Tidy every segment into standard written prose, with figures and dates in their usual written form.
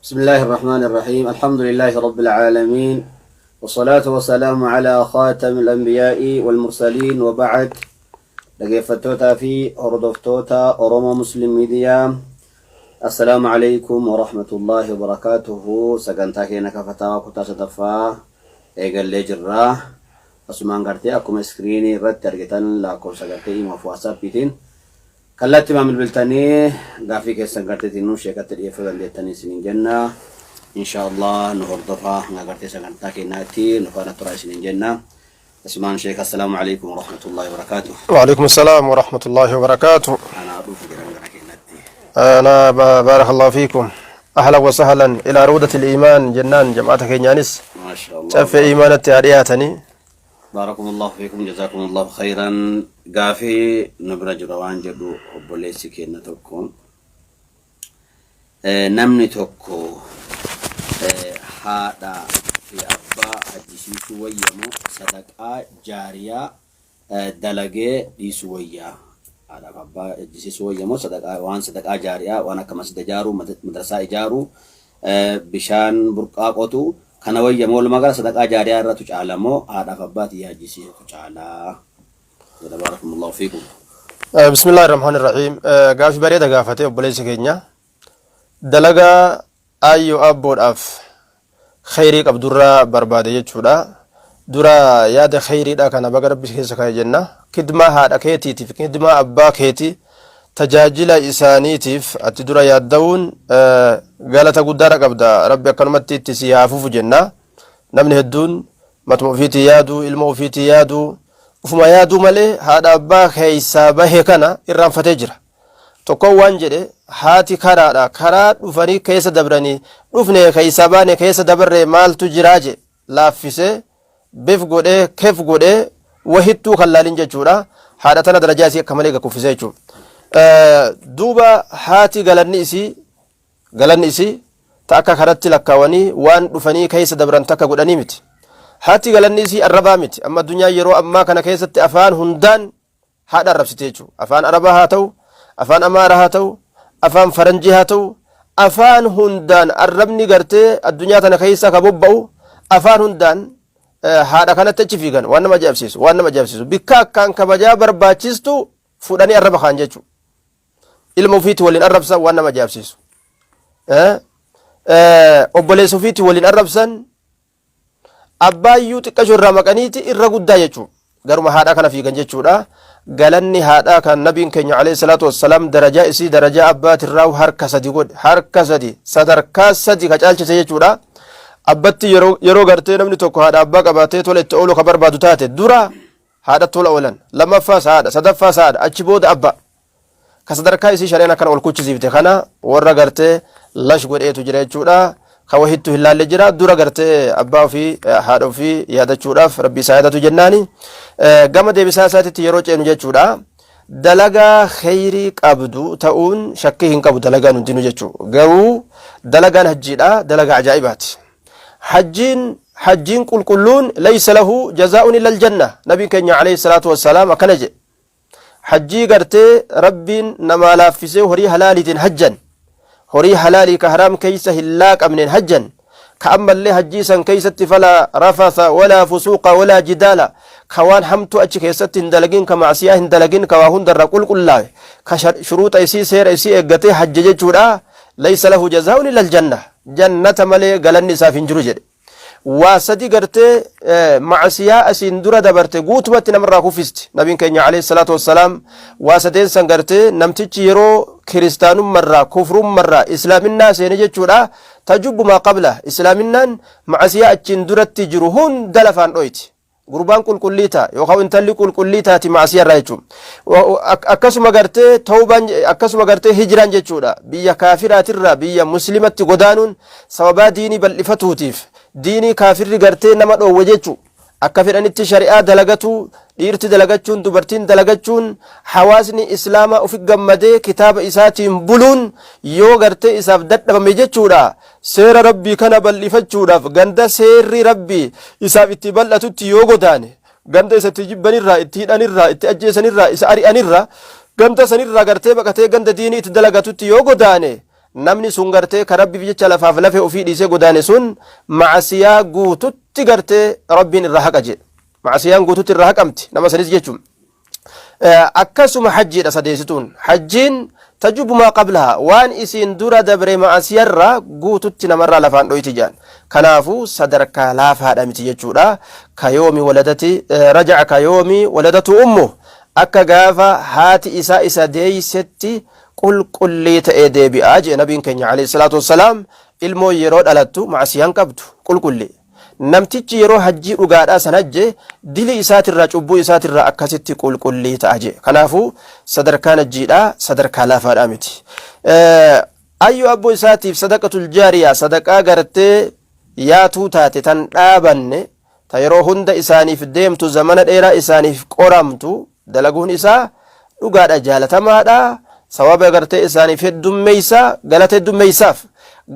بسم الله الرحمن الرحيم الحمد لله رب العالمين والصلاة والسلام على خاتم الأنبياء والمرسلين وبعد لقيفتوتا في أردفتوتا أروما مسلم ميديا السلام عليكم ورحمة الله وبركاته سقنتا كينا كفتا وكتا ستفا إيقال لجرا أسمان قرتي أكم سكريني رد ترقتان لاكم سقرتي مفواسا بيتين كلاتي مامل بلتاني غافي كيسان قرتي نو شيكات الإيفا لتاني سنين جنة إن شاء الله نهردفا نقرتي سقنتا كيناتي نفانا ترى سنين جنة اسمان شيخ السلام عليكم ورحمة الله وبركاته. وعليكم السلام ورحمة الله وبركاته. أنا أضيف كلام كيناتي. أنا بارك الله فيكم. أهلا وسهلا إلى روضة الإيمان جنان جماعة كينيانس. ما شاء الله. شاف إيمان التارياتني. باركم الله فيكم جزاكم الله خيرا. غافي نبرج روان جدو وبوليسي كيناتكم. نمني توكو هذا في أبا أجسيسو ويمو صدقاء جارية دلقة ديسوية هذا أبا أجسيسو ويمو صدقاء جارية وانا كما سدجارو مدرسة إجارو بشان برقاء قطو كان ويمو المغال صدقاء جارية رتو جعلمو هذا أبا تياجسيسو جعلا باركم الله فيكم. بسم الله الرحمن الرحيم. غافي بريدة غافتي وبوليسي كينيا دلقة أيو أبو أف خيري قبدرا بربادة يجودا درا ياد خيري دا كان بغرب بسكيسا كاي جنة كدما هذا كيتي تيف كدما أبا كيتي تجاجل إساني تيف أتدرا يادون غالة قدارة قبدا ربي كنمتي تسيافو جنة نمن هدون متمو فيتي يادو المو فيتي يادو وفما يادو مالي هذا أبا خيسا بهكنا إرام فتجرة tokko waan jedhe haati karaadha karaa dhufanii keessa dabranii dhufne keessa baane keessa dabarre maaltu jiraa je laaffise bif godhee kef godhee wahittuu kallaalin jechuudha haadha tana darajaa isii akka malee gakkufise jechuudha duuba haati galanni isii ta akka karatti lakkaawanii waan dhufanii keessa dabran takka godhanii miti haati galanni isii arrabaa miti amma addunyaa yeroo ammaa kana keessatti afaan hundaan haadha arrabsite jechuudha afaan arabaa haa ta'u afaan amaara haa ta'u afaan faranjii haa ta'u afaan hundaan arrabni gartee addunyaa tana keessa ka bobba'u afaan hundaan haadha kanatti achi fiigan waan nama ajaa'ibsiisu bikka akkaan kabajaa barbaachistu fudhanii arraba kaan jechuudha ilma ofiitti waliin arrabsan waan nama ajaa'ibsiisu obboleessa ofiitti waliin arrabsan abbaayyuu xiqqashoo irraa maqaniiti irra guddaa jechuudha garuma haadha kana fiigan jechuudha galanni haadha kan nabiin keenya alayhi salatu wassalam darajaa isii darajaa abbaati irraa harka sadi godhe harka sadi sadarkaa sadi ka caalchise jechuudha abbatti yeroo gartee namni tokko haadha abbaa qabaatee tola itti oolu ka barbaadu taate dura haadha tola oolan lammaffaas haadha sadaffaas haadha achi booda abba ka sadarkaa isii shaneen akkana ol kuchisiifte kana warra gartee lash godheetu jira jechuudha ka wahittu hin laalle jira dura gartee abbaa ofii haadha ofii yaadachuudhaaf rabbi isaa yaadatu jennaani gama deebisaa isaatitti yeroo ceenu jechuudha dalagaa khayrii qabdu ta'uun shakkii hin qabu dalagaan hundinuu jechuudha garuu dalagaan hajjiidha dalagaa ajaa'ibaati hajjiin qulqulluun laysa lahu jazaa'un illa aljanna nabiin keenya alayhi salaatu wassalaam akkana jedhe hajjii gartee rabbiin namaa laaffisee horii halaaliitiin hajjan horii halaalii ka haraam keeysa hin laaqamneen hajjan ka ammallee hajjii san keeysatti falaa rafatha walaa fusuuqa walaa jidaala ka waan hamtu achi keessatti hin dalagin ka macsiyaa hin dalagin ka waa hundarra qulqullaawe ka shuruuxa isii seera isii eeggatee hajje jechuudha laysa lahu jazaa'un illa aljanna jannata malee galanni isaaf hin jiru jedhe waa sadi gartee macsiyaa asiin dura dabarte guutumatti namarraa kuffisti nabiin keenya alayhi salaatu wassalaam waa sadeen san gartee namtichi yeroo kiristaanummarraa kufrummarraa islaaminaa seene jechuudha tajubbu maa qabla islaaminaan macsiyaa achiin duratti jiru hunda lafaan dhoyti gurbaan qulqullii ta'a yookaan intalli qulqullii taati macsiyaarraa jechuudha akkasuma gartee tawbaan akkasuma gartee hijiraan jechuudha biyya kaafiraatirraa biyya muslimatti godaanuun sababaa diinii bal'ifatuutiif diinii kaafirri gartee nama dhoowwe jechuudha akka fedhanitti shari'aa dalagatu dhiirti dalagachuun dubartiin dalagachuun hawaasni islaamaa ofi gammadee kitaaba isaatiin buluun yoo gartee isaaf dadhabame jechuudha seera rabbii kana bal'ifachuudhaaf ganda seerri rabbii isaaf itti bal'atutti yoo godaane ganda isa itti jibbanirraa itti hidhanirraa itti ajjeesanirraa isa ari'anirraa ganda sanirraa gartee baqatee ganda diinii itti dalagatutti yoo godaane namni sun gartee ka rabbiif jecha lafaaf lafee ofii dhiisee godaane sun macasiyaa guututti gartee rabbiin irraa haqa jedhe macasiyaan guututti irraa haqamti nama sanis jechuun akkasuma hajjiidha sadeessituun hajjiin tajubu maa qablaha waan isiin dura dabre macasiyarraa guututti namarraa lafaan dhoyti jedhan kanaafuu sadarkaa laafaadha miti jechuudha kayoomi waladati rajaca kayoomi waladatu ummu akka gaafa haati isaa isa deeysetti qulqullii ta'ee deebi'aa jedhe nabiin keenya alayhi salaatu wassalaam ilmoo yeroo dhalattu macasiyaan qabdu qulqullii namtichi yeroo hajjii dhugaadhaa san hajje dili isaatirraa cubbuu isaatirraa akkasitti qulqullii ta'a jedhe kanaafuu sadarkaan hajjiidhaa sadarkaa laafaadhaa miti ayyo abboo isaatiif sadaqatul jaariyaa sadaqaa gartee yaatuu taate tan dhaabanne ta yeroo hunda isaaniif deemtu zamana dheeraa isaaniif qoramtu dalaguun isaa dhugaadha jaalatamaadha sawaba gartee isaaniif heddummeeysa galata heddummeeysaaf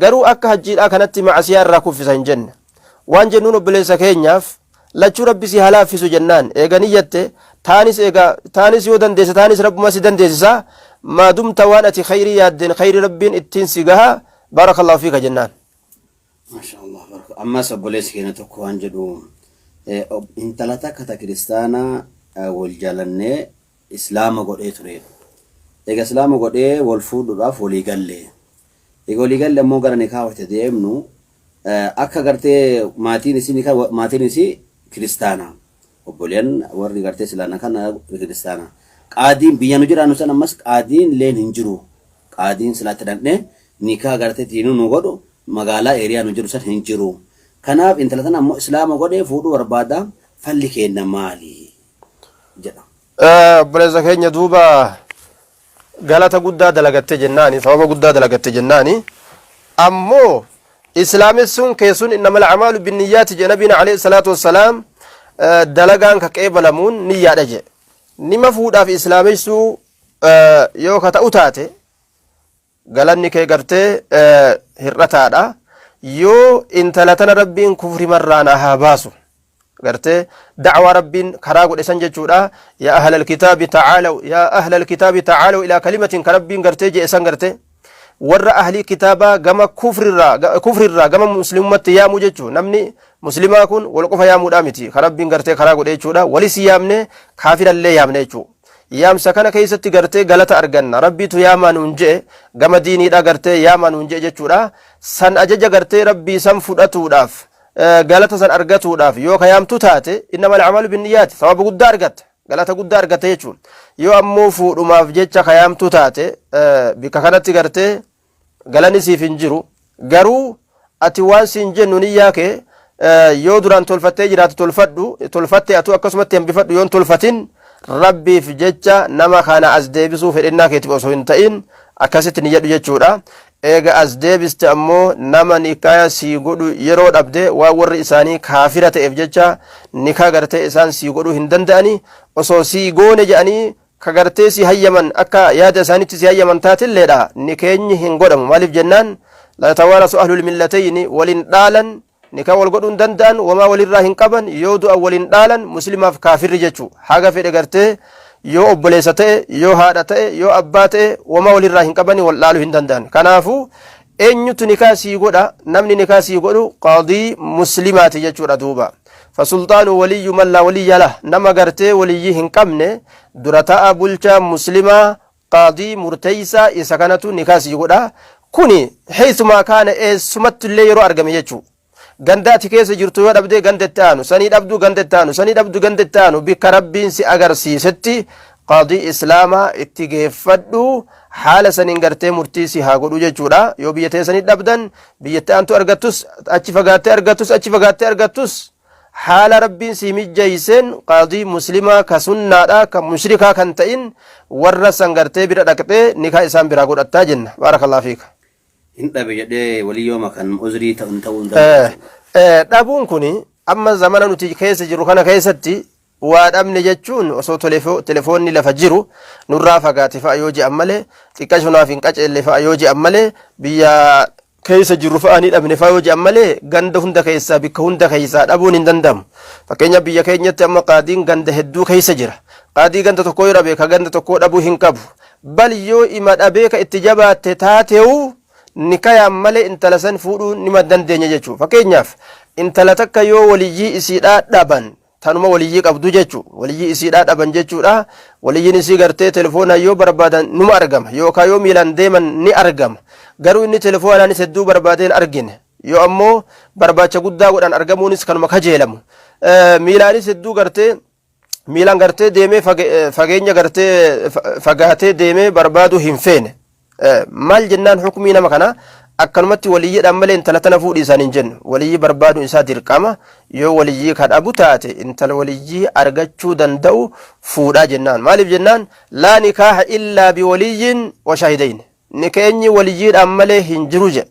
garuu akka hajjiidhaa kanatti macasiyaa irraa kuffisa hin jenne waan jennuun obboleessa keenyaaf lachuu rabbi si halaaffisu jennaan eeganii jette taanis yoo dandeesse taanis rabbuma si dandeessisa maa dumta waan ati khayrii yaaddeen khayrii rabbiin ittiin si gaha barakallahu fiika jennaan maashaallah ammas obboleessi keenya tokko waan jedhu intala takka ta kiristaanaa wal jaalannee islaama godhee ture eega islaama godhee wal fuudhuudhaaf walii galle eega walii galle ammoo gara nikaawate deemnu akka gartee maatiin isii kiristaana obboleen warri gartee islaana kana kiristaana qaadiin biyya nu jiraannu san ammas qaadiin leen hin jiru qaadiin silaatti dhaqne nikaa gartee tiinuu nu godhu magaalaa eeriyaa nu jiru san hin jiru kanaaf intala tana ammoo islaama godhee fuudhuu barbaada falli kenna maali jedha obboleessa keenya duuba galata guddaa dalagatte jennaani sababa guddaa dalagatte jennaani ammoo islaamissuun keessun innamal a'maalu binniyyaati jedhe nabiin alayhi salaatu wassalaam dalagaan ka qeebalamuun niyyaadha jedhe nima fuudhaaf islaamissuu yoo ka ta'u taate galanni kee gartee hir'ataadha yoo intala tana rabbiin kufri marraana haa baasu gartee da'waa rabbiin karaa godhe san jechuudha yaa ahlal kitaabi ta'aalaw ilaa kalimatin ka rabbiin gartee jedhe san gartee warra ahlii kitaabaa gama kufrirraa gama muslimummatti yaamu jechuu namni muslimaa kun wal qofa yaamuudha miti ka rabbiin gartee karaa godhe jechuudha walis yaamne kaafirallee yaamne jechuu yaamsa kana keessatti gartee galata arganna rabbiitu yaamaa nuun jedhe gama diiniidha gartee yaamaa nuun jedhe jechuudha san ajaja gartee rabbii san fudhatuudhaaf galata san argatuudhaaf yoo ka yaamtu taate innamal a'maalu binniyyaati sawaba guddaa argatta galata guddaa argatte jechuun yoo ammoo fuudhumaaf jecha ka yaamtu taate bika kanatti gartee galani siif hin jiru garuu ati waan siin jennu niyyaa kee yoo duraan tolfattee jiraatu tolfatte atu akkasumatti hambifadhu yoon tolfatin rabbiif jecha nama kana as deebisuu fedhennaa keetiif osoo hin ta'in akkasitti ni jedhu jechuudha eega as deebiste ammoo nama nikaa sii godhu yeroo dhabde waan warri isaanii kaafira ta'eef jecha nikaa gartee isaan sii godhuu hin danda'ani osoo sii goone jedhanii ka gartee sii hayyaman akka yaada isaanitti sii hayyaman taatilleedha ni keenyi hin godhamu maaliif jennaan la tawaarasu ahlul millatayni walin dhaalan nikaa wal godhuu hin danda'an wamaa walirraa hin qaban yoo du'a walin dhaalan muslimaaf kaafirri jechuu haga fedhe gartee yoo obboleessa ta'e yoo haadha ta'e yoo abbaa ta'e wamaa walirraa hin qabani wal dhaaluu hin danda'an kanaafuu eenyutu nikaa sii godha namni nikaa sii godhu qaadii muslimaati jechuudha duuba fasultaanu waliyyu man laa waliyya lah nama gartee waliyyii hin qabne dura ta'a bulchaa muslimaa qaadii murteeysaa isa kanatu nikaa sii godha kuni heessumaa kaana eessumatti illee yeroo argame jechuu ganda ati keessa jirtu yoo dhabdee ganda itti aanu sanii dhabdu ganda itti aanu sanii dhabdu ganda itti aanu bikka rabbiin si agarsiisetti qaadii islaamaa itti geeffadhu haala saniin gartee murtii si haa godhu jechuudha yoo biyya teessanii dhabdan biyyatti aantu argattus achi fagaattee argattus haala rabbiin si mijjeeyseen qaadii muslimaa ka sunnaadha ka mushrikaa kan ta'in warra san gartee bira dhaqxee nikaa isaan biraa godhattaa jenna baarakallahu fiika hin dhabe jedhee waliyyooma kan uzrii ta'uu dhabuun kun amma zamana nuti keessa jiru kana keessatti waa dhabne jechuun osoo telefoonni lafa jiru nurraa fagaate fa'a yoo je'an malee xiqqashunaaf hin qaceelle fa'a yoo je'an malee biyya keessa jiru fa'a ni dhabne fa'a yoo je'an malee ganda hunda keessaa bikka hunda keessaa dhabuun hin danda'amu fakkeenya biyya keenyatti amma qaadiin ganda hedduu keessa jira qaadii ganda tokko yoo dhabe ka ganda tokko dhabuu hin qabu bal yoo ima dhabee ka itti jabaatte taate'u nikayaan malee intala san fuudhuu nima dandeenya jechuu. Fakkeenyaaf intala takka yoo waliyyii isiidhaa dhaban tanuma waliyyii qabdu jechuu, waliyyii isiidhaa dhaban jechuudha. Waliyyiin isii gartee telefoonaan yoo barbaadan numa argama yookaan yoo miilaan deeman ni argama. Garuu inni telefoonaanis hedduu barbaadeen argine yoo ammoo barbaacha guddaa godhan argamuunis kanuma kajeelamu. Miilaanis hedduu gartee miilaan gartee deemee fageenya gartee fagaatee deemee barbaadu hin feene. Maal jennaan hukumii nama kana akkanumatti waliyyiidhaan malee intala tana fuudhii isaan hin jennu. Waliyyii barbaadu isaa dirqama. Yoo waliyyii kadhabu taate intala waliyyii argachuu danda'u fuudhaa jennaan. Maaliif jennaan laa nikaaha illaa biwaliyyin wa shaahidayn. Nikeenyi waliyyiidhaan malee hin jiru jedhe.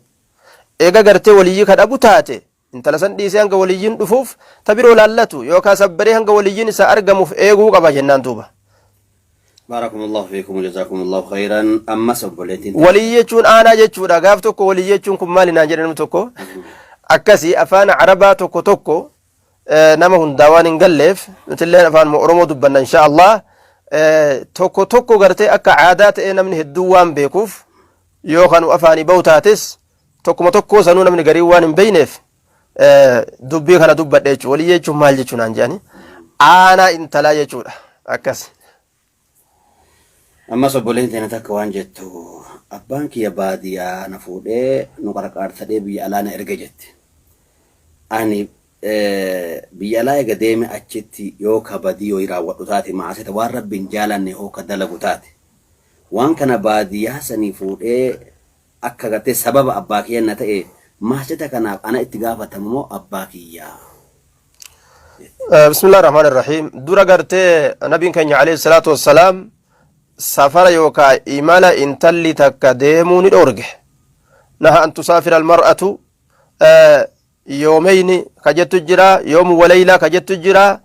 Eega gartee waliyyii kadhabu taate intala san dhiisee hanga waliyyiin dhufuuf tabiroo laallatu yookaan sabbaree hanga waliyyiin isaa argamuuf eeguu qaba jennaan duuba. Baarakumullahu fiikum jazakumullahu khayran. Amma sobboleetiin waliyyi jechuun aanaa jechuudha. Gaaf tokko waliyyi jechuun kun maali naan jedhamu tokko akkasii afaan arabaa tokko tokko nama hundaa waan hin galleef nutillee afaan oromoo dubbanna insha Allah. Tokko tokko gartee akka aadaa ta'ee namni hedduu waan beekuuf yookaan afaanii bahu taates tokkuma tokko sanuu namni garii waan hin beeyneef dubbii kana dubbadhe jechuudha. Waliyyi jechuun maal jechuun naan jedhani aanaa intalaa jechuudha akkas. Amma sobboleetiin takka waan jettu abbaan kiyya baadiyyaa na fuudhee nu qarqaartadhee biyya alaa na erga jette. Ani biyya alaa eega deeme achitti yoo kabadii yoo raawwadhu taate maasita waan rabbiin jaalanne hoo ka dalagu taate waan kana baadiyyaa sanii fuudhee akka gartee sababa abbaa kiyya na ta'e maasita kanaaf ana itti gaafatamu moo abbaa kiyyaa? Bismillahir Rahmanir Rahim. Dura gartee nabiin keenya alayhi salaatu wassalaam safara yookaan imala intalli takka deemuu ni dhoorge. Naha an tusaafira almar'atu yoomeyni ka jettu jira, yoomu walayla ka jettu jira,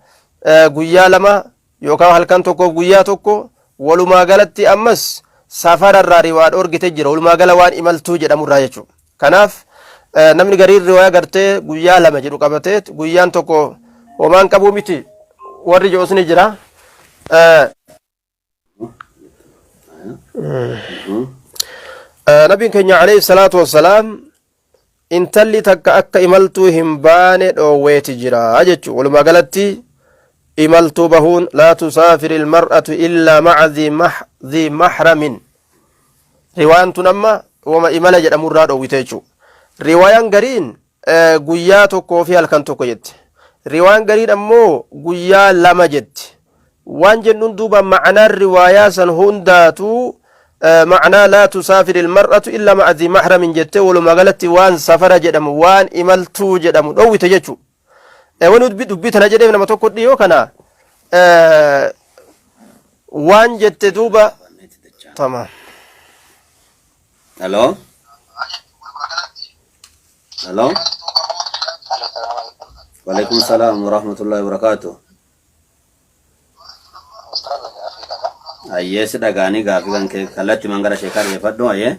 guyyaa lama yookaan halkan tokko guyyaa tokko. Walumaa galatti ammas safararraa riwaa dhoorgite jira. Walumaa gala waan imaltuu jedhamurraa jechuudha. Kanaaf namni gariin riwaa gartee guyyaa lama jedhu qabatee guyyaan tokko homaan qabuu miti warri joos ni jira. Nabiin keenya alayhi salaatu wassalaam intalli takka akka imaltuu hin baane dhoowweeti jira jechuudha. Walumaa galatti imaltuu bahuun laa tusaafiri ilmar'atu illaa maca dhi mahramin. Riwaan tun amma wama imala jedhamurraa dhoowwite jechuudha. Riwaayaan gariin guyyaa tokkoo fi halkan tokko jetti. Riwaan gariin ammoo guyyaa lama jetti. Waan jennuun duuba ma'anaan riwaayaa san hundaatu ma'anaa laa tusaafiri ilmar'atu illaa maca dhi mahramin jette walumaa galatti waan safara jedhamu waan imaltuu jedhamu dhoowwite jechuudha. Wani dubbii tana jedheef nama tokko dhiyoo kana waan jette duuba tamam. Hello? Hello? Waalaikum salam warahmatullahi wabarakatuh. Ayyee si dhagaanii gaafii kan kee kallattii mangara sheekar yeeffadhu ayyee.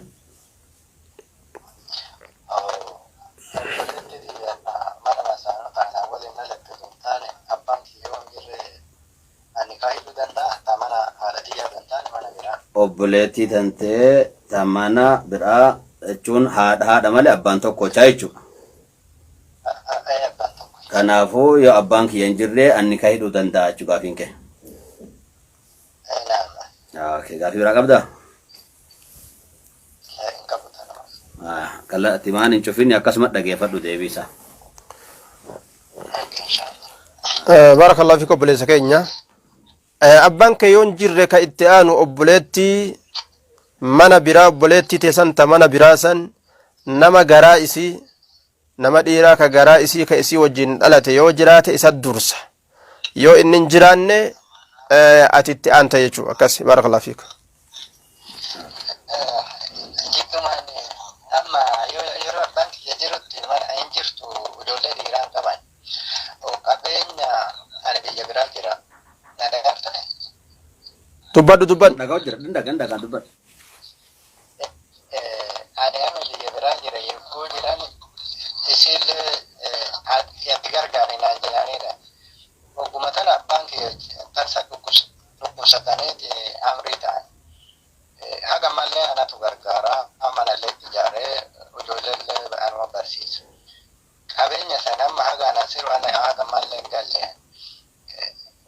Obboleettii tantee tamana biraa jechuun haadha malee abbaan tokkochaa jechuudha. Kanaafuu yoo abbaan kiyya hin jirre ani ka hidhuu danda'a jechuudha gaafiin kee. Gaafii biraa qabdaa? Kallattii maan hin cufinni akkasuma dhageeffadhu deebiisa. Barakallahu fiik obboleessa keenya. Abbaan kee yoon jirre ka itti aanu obboleettii mana biraa obboleettii teessanta mana biraa san nama garaa isii nama dhiiraa ka garaa isii ka isii wajjin dhalate yoo jiraate isa dursa. Yoo inni hin jiraanne ati itti aanta jechuudha. Akkas barakallahu fiik. Dubbadhu. Dhagaa jira dhagaa dubbadhu. Ani amma biyya biraa jira yeroo jiran isillee itti gargaare naan jedhanidha. Ogguma tana abbaan kiyya tarsa dhukkubsataniiti amrii ta'an. Haga mallee anatu gargaara amanallee ijaaree barsiisu. Qabeenya sana amma hagaan asirra waan haga mallee hin galle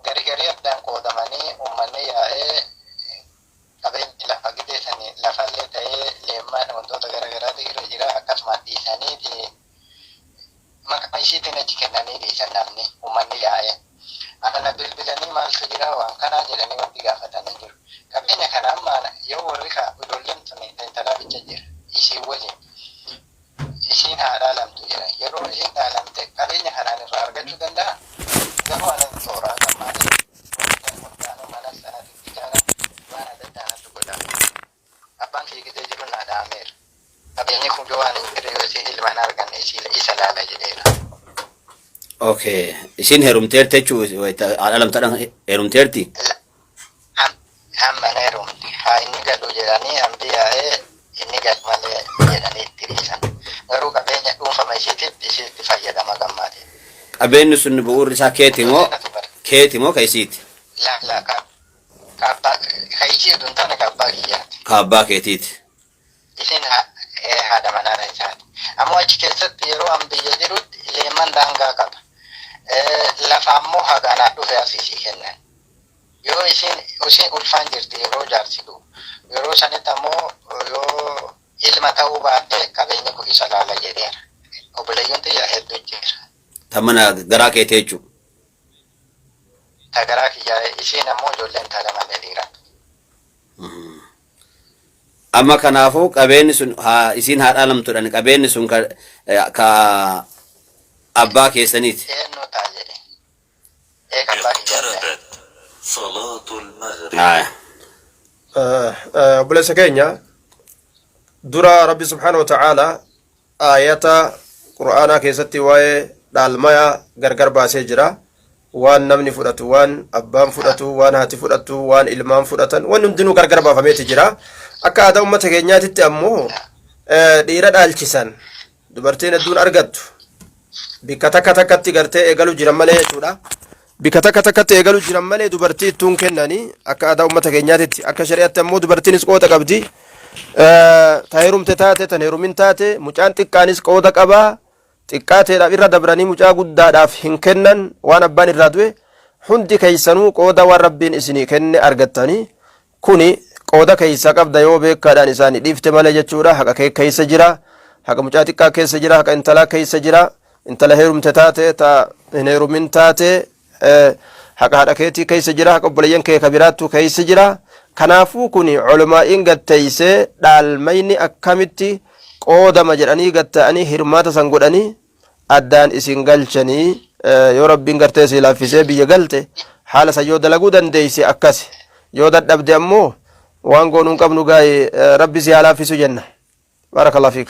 gargarii addaan qoodamanii uummanni yaa'ee qabeenyi lafa gideessanii lafallee ta'ee leemmaan wantoota garaagaraatu irra jira akkasumas dhiisanii maqaa ishiitiin achi kennanii dhiisan namni uummanni yaa'ee. Ana bilbilanii maaltu jira waan kanaa jedhanii wanti gaafatanii jiru. Qabeenya kana amma yoo warri ijoolleen sun talaa bicha jira ishii waliin. Ishiin haadhaa lamtu jira. Yeroo ishiin dhaalamte qabeenya kanaan irraa argachuu danda'a. Garuu anan tooraa gammaadha. Wantaanuu mana sanatti ijaara waan adda addaanatti godhama. Abbaan fiigitee jiru naa dhaameera. Qabeenyi kun yoo waan hin jirre yoo isin ilmaan arganne isa laala jedheera. Okay, isin heerumteerti jechuun alamtaadhaan heerumteerti? Hamma heerumti. Haa inni galu jedhanii hambi yaa'ee inni gad malee jedhanii itti dhiisan. Garuu qabeenya dhuunfama ishiitti fayyadama gammaadha. Qabeenyi sun bu'uurri isaa keeti moo ka isiiti? Ka ishiitu hin taane ka abbaa kiyyaati. Ka abbaa keetiiti. Isin haadha manaadha isaati. Ammoo achi keessatti yeroo an biyya jirutti leemman daangaa qaba. Lafa ammoo hagaanaa dhufe asii kennan. Yoo isin ulfaan jirti yeroo jaarsitu yeroo sanitti ammoo yoo ilma ta'uu baatte qabeenya kun isa laala jedheera. Obboleeyyoon xiyyaa hedduu jira. Tamana garaa keetee jechuudha. Ta garaa kiyyaa isheen ammoo ijoolleen taala malee dhiira. Amma kanaafuu qabeenyi sun isin haadhaa lamtuudhaan qabeenyi sun ka abbaa keessaniiti. Eenyu ta'a jedhe. Eega abbaa kiyyaa. Salaatul Maghrib. obboleessa keenya dura rabbi subhaanahu wa ta'ala ayata qur'aanaa keessatti waa'ee dhaalmaya gargar baasee jira. Waan namni fudhatu, waan abbaan fudhatu, waan haati fudhatu, waan ilmaan fudhatan, waan hundinuu gargar baafameeti jira. Akka aadaa uummata keenyaatitti ammoo dhiira dhaalchisan dubartiin hedduun argattu bikka takka takkatti gartee eegalu jiran malee jechuudha. Bikka takka takkatti eegalu jiran malee dubartii ittuun kennanii akka aadaa uummata keenyaatitti. Akka shari'aatti ammoo dubartiinis qooda qabdi. Ta heerumte taate, tan heerumin taate, mucaan xiqqaanis qooda qabaa. Xiqqaateedhaaf irra dabranii mucaa guddaadhaaf hin kennan waan abbaan irraa du'e hundi keessanuu qooda waan rabbiin isinii kenne argattanii kuni qooda keessa qabda yoo beekaadhaan isaanii dhiifte malee jechuudha. Haqa kee keessa jira, haqa mucaa xiqqaa keessa jira, haqa intalaa keessa jira. Intala heerumte taate, ta hin heerumin taate haqa haadha keetii keessa jira, haqa obboleeyyan kee kabiraattu keessa jira. Kanaafuu kuni culumaa'iin gatteeysee dhaalmayni akkamitti qoodama jedhanii gatta'anii hirmaata san godhanii addaan isin galchanii yoo rabbiin gartee si laaffisee biyya galte haala san yoo dalaguu dandeeyse akkas yoo dadhabde ammoo waan goonuun qabnu gaa'e rabbi si haa laaffisu jenna. Baarakallahu fiik.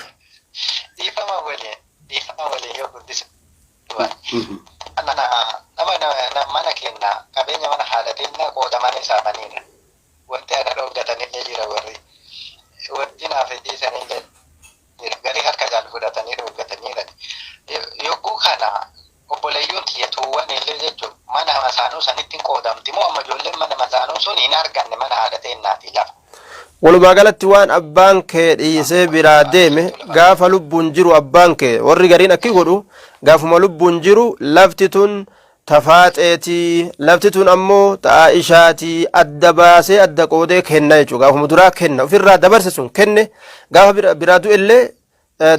Dhiifama waliin yoo guddisu. Mana kenna qabeenya mana haadhatiin qoodaman isaamaniidha. Wanti ana dhoggatanillee jira warri. Wanti naaf dhiisanillee gari harka jaan fudhatanii dhoggataniidha. Yogguu kana obboleeyyoon tiyyatuuwwan illee jechuun mana masaanuu sanitti qoodamti moo amma ijoolleen mana masaanuu sun hin arganne mana haadha teennaati lafa. Walumaa galatti waan abbaan kee dhiisee biraa deeme gaafa lubbuun jiru abbaan kee warri gariin akki godhu gaafuma lubbuun jiru lafti tun tafaaxeetii lafti tun ammoo ta'aishaatii adda baasee adda qoodee kenna jechuudha. Gaafuma duraa kenna ofirraa dabarse sun kenne gaafa biraa du'ellee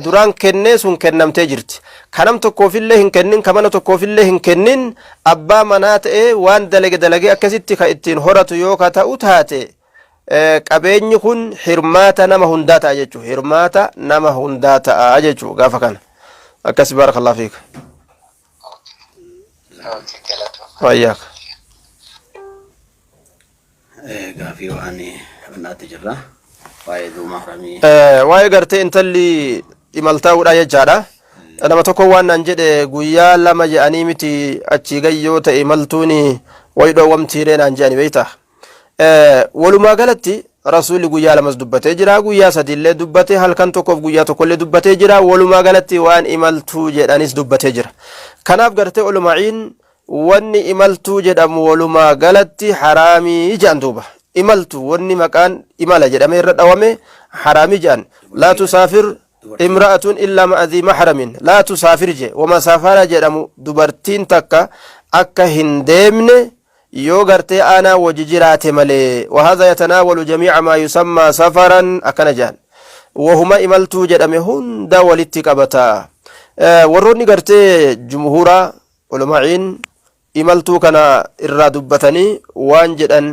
duraan kennee sun kennamtee jirti. Kanam tokkoofillee hin kennin kamana tokkoofillee hin kennin abbaa manaa ta'ee waan dalage akkasitti ka ittiin horatu yoo ka ta'u taate qabeenyi kun hirmaata nama hundaa ta'a jechuudha. Hirmaata nama hundaa ta'a jechuudha gaafa kana. Akkas baarakallahu fiik. Wayyaak. Gaafii waan naatti jirra. Waa'ee duuma haramii. Waa'ee gartee intalli imaltaa'uudha jechaadha. Nama tokko waan naan jedhe guyyaa lama je'anii miti achii gayyoo ta'e imaltuuni wayi dhoowwamtiiree naan je'anii beeyta. Walumaa galatti rasuulli guyyaa lamas dubbatee jira, guyyaa sadiillee dubbatee, halkan tokkoof guyyaa tokkollee dubbatee jira. Walumaa galatti waan imaltuu jedhanis dubbatee jira. Kanaaf gartee ulumaa'iin wanni imaltuu jedhamu walumaa galatti haraamii jedhan duuba. Imaltu wanni maqaan imala jedhamee irra dhawame haraamii jedhan. Laa tusaafir امرأة إلا مع ذي محرم لا تسافر جي وما سافر جرم دبرتين تكا أكا هندمن يوغرتي أنا وججرات ملي وهذا يتناول جميع ما يسمى سفرا أكنجان وهما إملتو جرم هندا ولتكبتا وروني غرتي جمهورا علماء إملتو كان إرادبتني وانجدن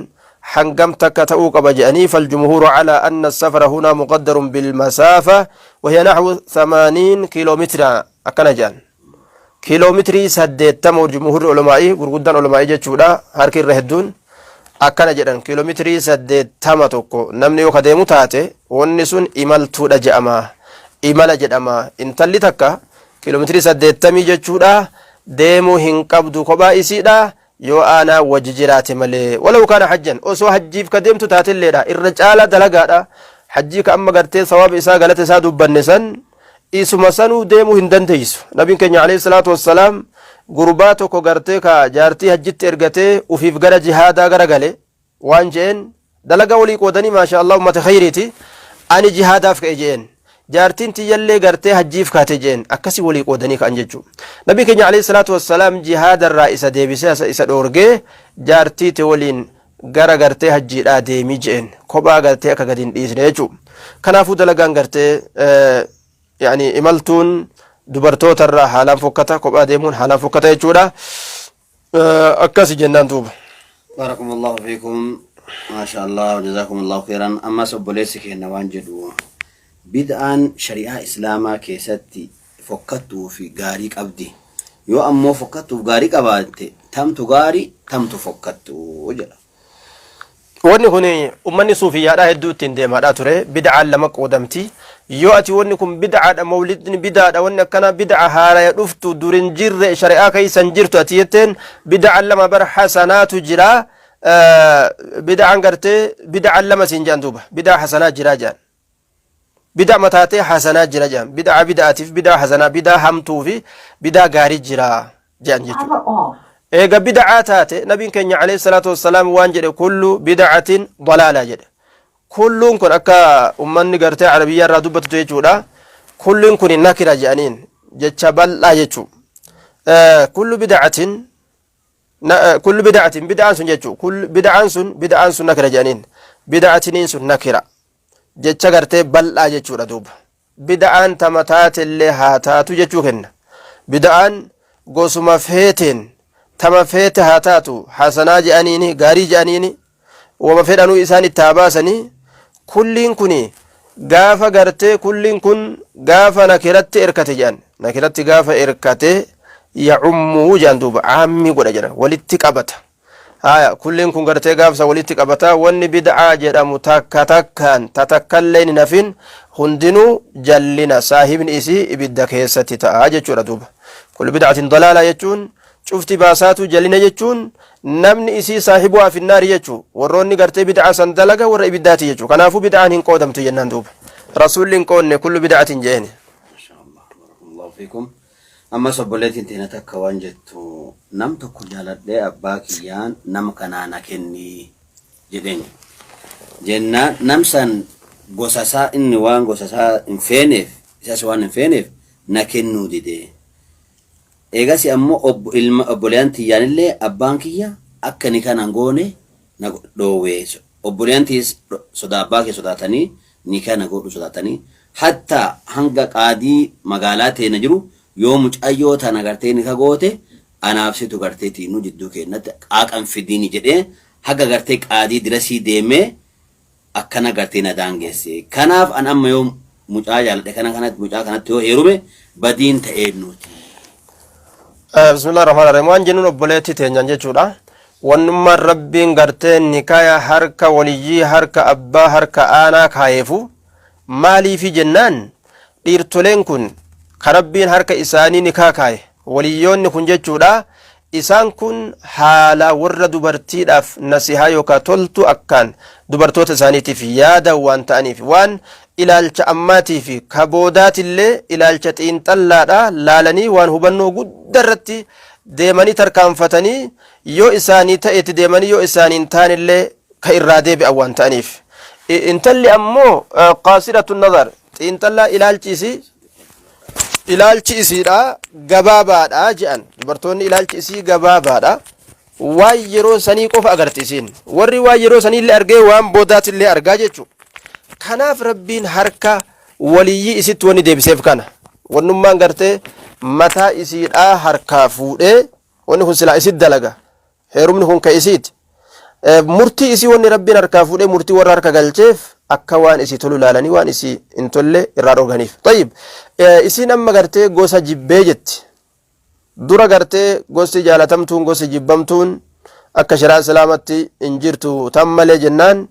حنقم تكتأو قبجأني فالجمهور على أن السفر هنا مقدر بالمسافة وهي نحو 80 كيلومتر أكنجان كيلومتري سدت تمو جمهور علمائي غرغدان علمائي جچودا هركي رهدون أكنجان كيلومتري سدت تمتوكو نمني يوكديمو تاتي ونسون إمالتو دجأما إمال جدأما انتالي تكا كيلومتري سدت تمي جچودا ديمو هنقبدو قبا إسيدا yoo aanaa wajji jiraate malee walau kana hajjan osoo hajjiif ka deemtu taatelleedha irra caala dalagaadha hajjii ka amma gartee sawaaba isaa galata isaa dubbanne san isuma sanuu deemuu hin dandeeysu nabiin keenya alayhi salaatu wassalaam gurbaa tokko gartee ka jaartii hajjitti ergatee ufiif gara jihaadaa gara gale waan jeen dalaga walii qoodanii maasha Allah ummata khayriiti ani jihaadaaf ka'e jeen jaartiin tiyyallee gartee hajjiif kaate jeen akkasi walii qoodanii ka'an jechuudha nabii keenya alayhi salaatu wassalaam jihaadarraa isa deebisee isa dhoorgee jaartii te waliin gara gartee hajjiidhaa deemii jeen kophaa gartee akka gadi hin dhiisne jechuudha kanaafuu dalagaan gartee yani imaltuun dubartootarraa haalaan fokkata kophaa deemuun haalaan fokkata jechuudha akkasi jennaan duuba barakallahu fiikum maasha Allah jazakumullahu khairan amma sobboleessi kenna waan jedhu bid'aan shari'aa islaamaa keessatti fokkattuu fi gaarii qabdi yoo ammoo fokkattuuf gaarii qabaatte tamtu gaarii tamtu fokkattu jedha wanni kun ummanni suufiyyaadhaa hedduu ittiin deemaadhaa ture bid'aan lama qoodamti yoo ati wanni kun bid'aadha mawlidni bid'aadha wanni akkana bid'a haaraya dhuftu durin jirre shari'aa keeysan jirtu ati jetteen bid'aan lama bar hasanaatu jira bid'aan gartee bid'aan lama siin jaan duuba bid'a hasanaa jira jaan bid'a mataatee hasanaa jira jaan bid'a bid'aatiif bid'a hasanaa bid'a hamtuu fi bid'a gaarii jira jaan jechuudha eega bid'aa taate nabiin keenya alayhi salaatu wassalaam waan jedhe kullu bid'atin dalaala jedhe kulluun kun akka ummanni gartee arabiyyaa irraa dubbatu jechuudha kulluun kun nakira jedhaniin jecha bal'aa jechuudha kullu bid'atin bid'aan sun jechuudha kullu bid'aan sun nakira jedhaniin bid'atiniin sun nakira jecha gartee bal'aa jechuudha duuba bid'aan tamataatellee haa taatu jechuu kenna bid'aan gosuma feeteen tama feete haa taatu hasanaa jedhaniini gaarii jedhaniini wama fedhanuu isaan itti haa baasanii kulliin kun gaafa gartee kulliin kun gaafa nakiratti erkate jedhan nakiratti gaafa erkate ya'ummuu jedhan duuba aammi godha jedhan walitti qabata haya kulliin kun gartee gaafsa walitti qabata wanni bid'aa jedhamu takka takkaan tatakkallee hin hafin hundinuu jallina saahibni isii ibidda keessatti ta'a jechuudha duuba kullu bid'atin dalaala jechuun cufti baasaatu jallina jechuun namni isii saahibuhaa finnaari jechuu warroonni gartee bid'aa san dalaga warra ibiddaati jechuu kanaafuu bid'aan hin qoodamtu jennaan duuba rasuulli hin qoodne kullu bid'atin jeeni maashaallah barakallahu fiikum amma sobboleetiin teena takka waan jettu nam tokko jaaladhee abbaa kiyyaan nama kanaana kenni jedheen jennaan namsan gosasaa inni waan gosasaa hin feeneef isas waan hin feeneef na kennuu didee eegasi ammoo obboleeyyan tiyyaanillee abbaan kiyya akka ni kanan goone na dhoowwee obboleeyyan tiyya sodaa abbaa kee sodaatanii ni kana godhu sodaatanii hatta hanga qaadii magaalaa teena jiru yoo mucayyoo tana gartee ni kagoote anaafsitu garteetii nu jidduu kennatti qaaqan fidiini jedhee haga gartee qaadii dirasii deemee akkana gartee na daangeesse kanaaf an amma yoo mucaa jaaladhe kanatti mucaa kanatti yoo heerume badiin ta'ee nuti bismillahir rahmanir rahim waan jennuun obboleetti teenyaan jechuudha wannummaan rabbiin gartee nikaya harka waliyyii harka abbaa harka aanaa kaayeefu maaliifi jennaan dhiirtoleen kun ka rabbiin harka isaanii nikaa kaaye waliyyoonni kun jechuudha isaan kun haala warra dubartiidhaaf nasihaa yookaan toltu akkaan dubartoota isaaniitiif yaada waan ta'aniif waan ilaalcha ammaatiif ka boodaatillee ilaalcha xiinxallaadha laalanii waan hubannoo guddarratti deemanii tarkaanfatanii yoo isaanii ta'etti deemanii yoo isaaniin taanillee ka irraa deebi'an waan ta'aniif intalli ammoo qaasiratu nazar xiinxallaa ilaalchi isiidha gabaabaadha jedhan dubartoonni ilaalchi isii gabaabaadha waan yeroo sanii qofa agarti isiin warri waan yeroo sanii illee argee waan boodaati illee argaa jechuudha. Kanaaf rabbiin harka waliyyii isitti wanni deebiseef kana wannummaan gartee mataa isiidhaa harkaa fuudhee wanni kun silaa isit dalaga heerumni kun ka isiiti murtii isii wanni rabbiin harkaa fuudhee murtii warra harka galcheef akka waan isii tolu laalanii waan isii hin tolle irraa dhorganiif. Tayyib isiin amma gartee gosa jibbee jetti dura gartee gosti jaalatamtuun gosti jibbamtuun akka shari'aa islaamatti hin jirtu tan malee jennaan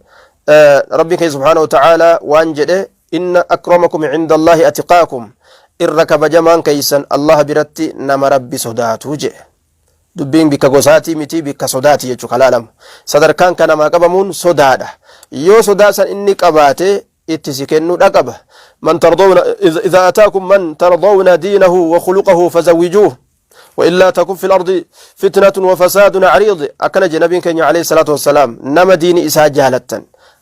rabbiin keenya subhaanahu wa ta'aalaa waan jedhe inna akramakum cinda allaahi atiqaakum irra kabajamaan keeysan allah biratti nama rabbi sodaatu jedhe. Dubbiin bikka gosaatii miti bikka sodaati jechuu kalaalama sadarkaan kan namaa qabamuun sodaadha yoo sodaa san inni qabaate itti si kennuudha qaba man tardawna idha ataakum man tardawna diinahu wa khuluqahu fazawwijuuh وإلا تكن في الأرض فتنة وفساد عريض أكن جنبين كنيا عليه الصلاة والسلام نما دين إسا جالتا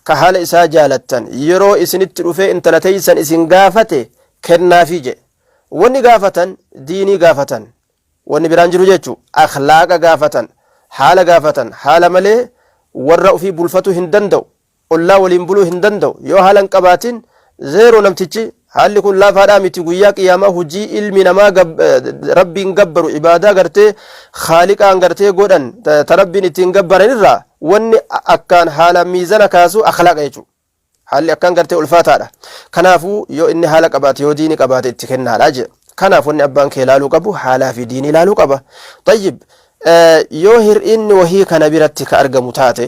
كحال إسا جالتا يرو إسن التلوفي انت لتيسن إسن غافته كنا فيجي واني غافتا ديني غافتا واني برانجلو جيتشو أخلاق غافتا حال غافتا حال ملي ورأو في بلفتو هندندو الله ولينبلو هندندو يو حالا قباتين زيرو نمتيجي حال يكون لا فادا متي غيا قيامه حجي علمي نما ربين غبر عباده غرتي خالق ان غرتي غودن تربين تين غبرن را وني اكان حالا ميزان كاسو اخلاق يجو حال اكان غرتي الفاتادا كنافو يو اني حالا قبات يو ديني قبات اتكنا لاج كنافو ني ابان كيلالو قبو حالا في ديني لالو قبا. طيب يو هر ان وهي كنبرتي كارغمو تاتي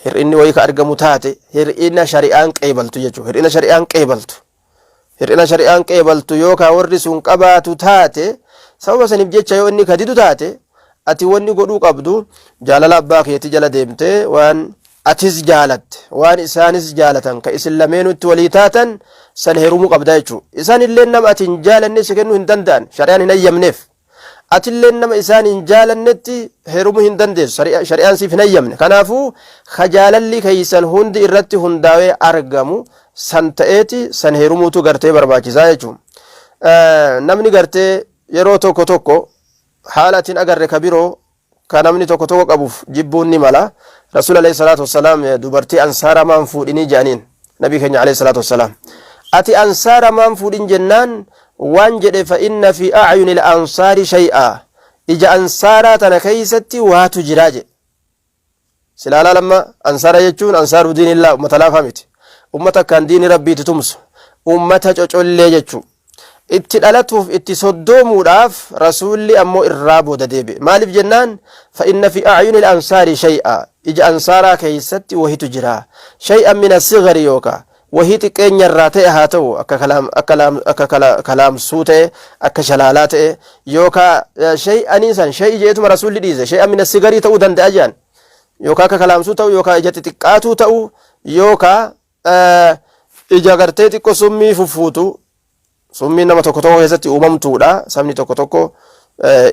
هر ان وهي كارغمو تاتي هر ان شريعان قيبلتو يجو هر ان شريعان قيبلتو hir'ina shari'aan qeebaltu yookaan warri sun qabaatu taate sababa saniif jecha yoo inni kadidu taate ati wanni godhuu qabdu jaalala abbaa keetii jala deemtee waan atis jaalatte waan isaanis jaalatan ka isin lameenutti walii taatan san heerumuu qabda jechuudha. Isaan illee nama ati hin jaalanne si kennuu hin danda'an shari'aan hin ayyamneef ati illee nama isaan hin jaalannetti heerumuu hin dandeessu shari'aan siif hin ayyamne. Kanaafuu jaalalli keeysan hundi irratti hundaa'ee argamu san ta'eeti san heerumuutu gartee barbaachisaa jechuudha. Namni gartee yeroo tokko tokko haalatiin agarre ka biroo ka namni tokko tokko qabuuf jibbuun ni mala. Rasuul alayhi salaatu wassalaam dubartii ansaara maan fuudhinii jedhaniin nabii keenya alayhi salaatu wassalaam ati ansaara maan fuudhin jennaan waan jedhe fa inna fi acyuni al-ansaari shay'a ija ansaaraa tana keeysatti waatu jiraa jedhe. Silaalaa lamma ansaara jechuun ansaaru diinillaa ummata laafaa miti ummata kan diini rabbiitti tumsu ummata cocollee jechuu itti dhalatuuf itti soddoomuudhaaf rasuulli ammoo irraa booda deebi'e. Maaliif jennaan fa inna fi acyuni al-ansaari shay'a ija ansaaraa keeysatti wahitu jira shay'an min as-sigari yookaa wahii xiqqeenya irraa ta'e haa ta'u akka kalaamsuu ta'e akka shalaalaa ta'e yookaa shay'anii san shay'i jeetuma rasuulli dhiise shay'an min as-sigarii ta'uu danda'a jedhan yookaa akka kalaamsuu ta'u yookaa ija xixiqqaatuu ta'u yookaa ija gartee xiqqoo summii fuffuutu summiin nama tokko tokko keessatti uumamtuudha sabni tokko tokko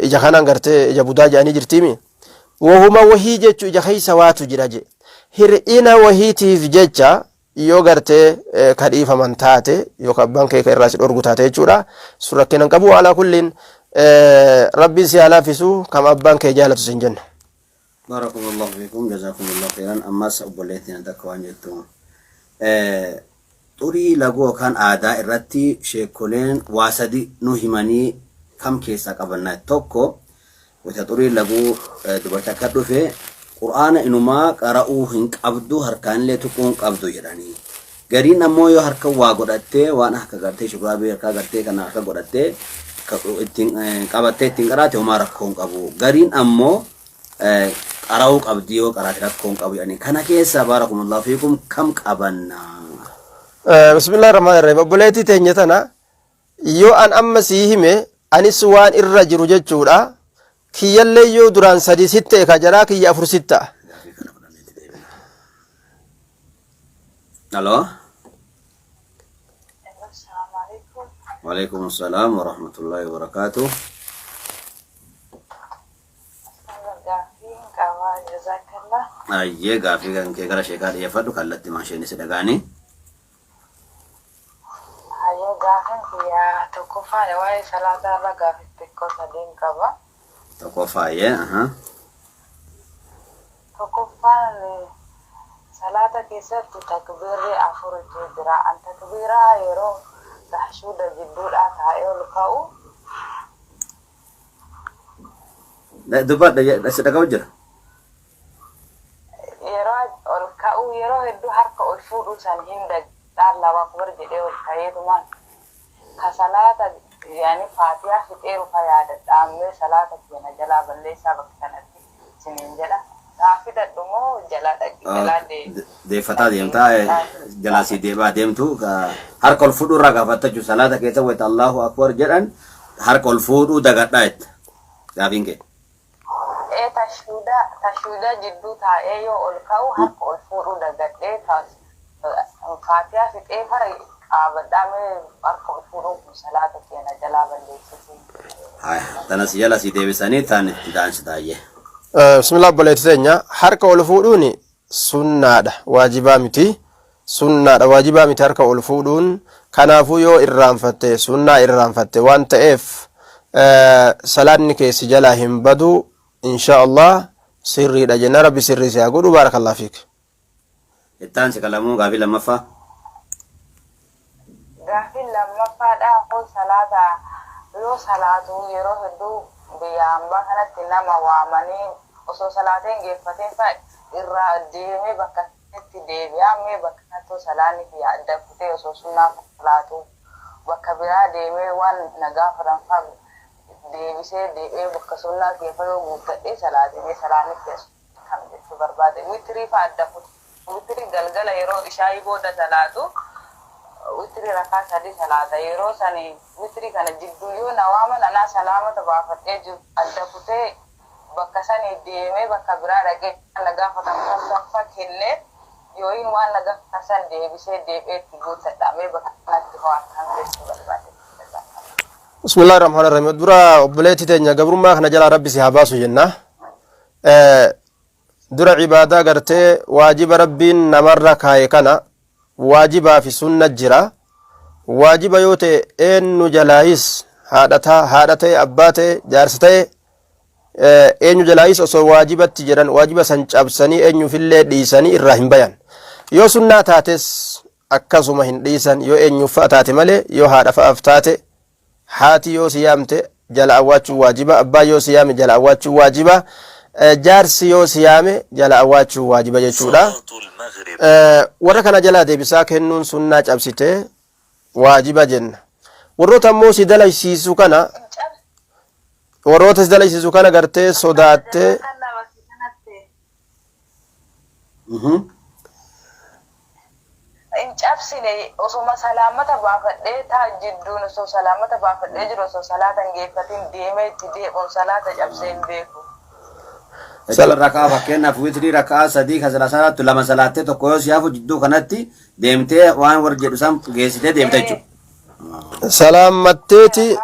ija kanaan gartee ija budaa jedhanii jirtiimi wahuma wahii jechuu ija keeysa waatu jira je hir'ina wahiitiif jecha yoo gartee kadhiifaman taate yookaan abbaan kee irraa si dhorgu taate jechuudha sun rakkinan qabu alaa kulliin rabbiin si haa laafisu kama abbaan kee jaalatu sin jenna. Barakallahu fiikum jazakumullahu khairan. Ammas obboleettiin adda akka waan jettu xurii lagoo kan aadaa irratti sheekoleen waa sadi nu himanii kam keessaa qabannaa tokko wata xurii laguu dubartii akka dhufe qur'aana inumaa qara'uu hin qabdu harkaanillee tuquu hin qabdu jedhanii gariin ammoo yoo harka waa godhattee waan akka gartee shuraabii harkaa gartee kana akka godhattee ittiin qabattee ittiin qaraate homaa rakkoo hin qabu gariin ammoo qara'uu qabdi yoo qaraate rakkoo hin qabu jedhanii kana keessa baarakumullahu fiikum kam qabannaa. Bismillahir rahmanir rahim. Obboleettii teenya tana yoo an amma sii hime anis waan irra jiru jechuudha kiyyallee yoo duraan sadii sitte ka jaraa kiyya afur sitta. Halo. Waalaikumsalam warahmatullahi wabarakatuh. Ayyee gaafii kan kee gara sheekaa dhiyeeffadhu kallattii maasheenii si dhagaanii. Gaafiin kiyyaa tokkoffaan waa'ee salaataa irra gaafii xiqqoo sadiin qaba. Tokkoffaayyee Tokkoffaan salaata keessatti takbiirri afuritu jira. An takbiiraa yeroo tahshuuda jidduudhaa taa'ee ol ka'u. dubbadha si dhaga'u jira. Yeroo ol ka'u yeroo hedduu harka ol fuudhuu san hin Allahu akbar jedhee ol ka'eetumaan ka salaata yaani faatihaa fixeeru fa yaadadhaamee salaata keenya jalaa balleessaa bakka kanatti isiniin jedha. Gaafidhadhu moo jalaa deeffataa deemtaa jalaa si deebaa deemtu harka ol fuudhuu irraa gaafattachuu salaata keessa wayita Allahu akbar jedhan harka ol fuudhuu dagadhaa jetta gaafiin kee. Tashuuda jidduu taa'ee yoo ol ka'u harka ol fuudhuu dagadhee faatihaa fixee fara qaabadhaamee harka ol fuudhuu kun salaata keenya jalaa balleessisii. Tanas jala si deebisanii taan itti daansi taa'ee. Bismillah bolleetiteenya harka ol fuudhuun sunnaadha waajibaa miti. Sunnaadha waajibaa miti harka ol fuudhuun. Kanaafuu yoo irraanfatte sunnaa irraanfatte waan ta'eef salaanni keessi jalaa hin badu insha Allah sirriidha jenna rabbi sirrii si haa godhu baarakallahu fiik. Ittaan si kalamuu gaafii lammaffaa. Gaafii lammaffaadhaa kun salaata yoo salaatu yeroo hedduu biyya hambaa kanatti nama waamanii osoo salaateen geeffateen fa'a irraa deemee bakka itti deebi'aa mee bakka kanatti salaanni fi adda kutee osoo sunnaa salaatu bakka biraa deemee waan nagaa fadhan fa'a deebisee deebi'ee bakka sunnaa keessa yoo guuttadhee salaatee salaanni keessa kan jechuu barbaade witirii fa'a adda kutee witirii galgala yeroo ishaayii booda salaatu witri rakaa sadii salaata yeroo sani witri kana jidduu yoo nawaaman anaa salaamata baafadhee jiru adda kutee bakka sani deemee bakka biraa dhaqee nagaa fatamu kennee yoo hin waan nagaa san deebisee deebi'eetti guuttadhamee bakka kanatti ho'atan jechuu barbaade. Bismillahir Rahmanir Rahim. Dura obboleetti teenya gabrummaa kana jalaa rabbi si haa baasu jenna. Dura ibaadaa gartee waajiba rabbiin namarra kaa'e kana waajibaa fi sunna jira. Waajiba yoo ta'e eenyu jalaayis haadha ta'e abbaa ta'e jaarsa ta'e eenyu jalaayis osoo waajibatti jedhan waajiba san cabsanii eenyufillee dhiisanii irraa hin bayan. Yoo sunnaa taates akkasuma hin dhiisan yoo eenyuuf fa'a taate malee yoo haadha fa'aaf taate haati yoo siyaamte jala awwaachuu waajiba abbaa yoo siyaame jala awwaachuu waajiba jaarsi yoo siyaame jala awwaachuu waajiba jechuudha. Warra kana jala deebisaa kennuun sunnaa cabsite waajiba jenna. Warroota ammoo si dalaysiisu kana warroota si dalaysiisu kana gartee sodaatte in cabsine osoma salaamata baafadhee taa jidduun osoo salaamata baafadhee jiru osoo salaata hin geeffatin deemee itti deemuun salaata cabsee hin beeku. Rakaa fakkeenyaaf witrii rakaa sadii kan salaatu lama salaattee tokko yoo siyaafu jidduu kanatti deemtee waan warra jedhu san geessitee deemte jechuudha. Salaammatteeti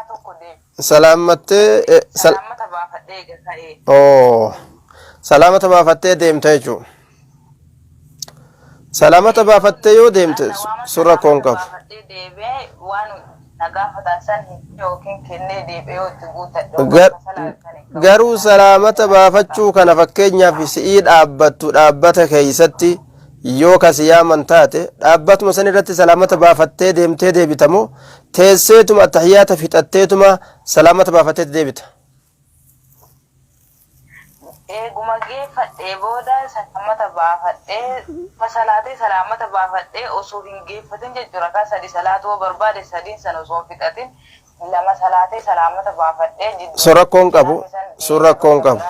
salaammattee salaamata baafadhee eegata'ee. Salaamata baafattee deemte jechuudha. Salaamata baafattee yoo deemte surra koon qabu. Garuu salaamata baafachuu kana fakkeenyaaf si'ii dhaabbattu dhaabbata keessatti yoo kasi yaaman taate dhaabbatuma san irratti salaamata baafattee deemtee deebitamoo teesseetuma attahiyyaata fixatteetuma salaamata baafattee deebita. Eeguma geeffadhee booda salaamata baafadhee fasalaatee salaamata baafadhee osoo hin geeffatin jechuudha. Kan sadi salaatoo barbaade sadiin sana osoo hin fixatin lama salaatee salaamata baafadhee surrakkoon qabu surrakkoon qabu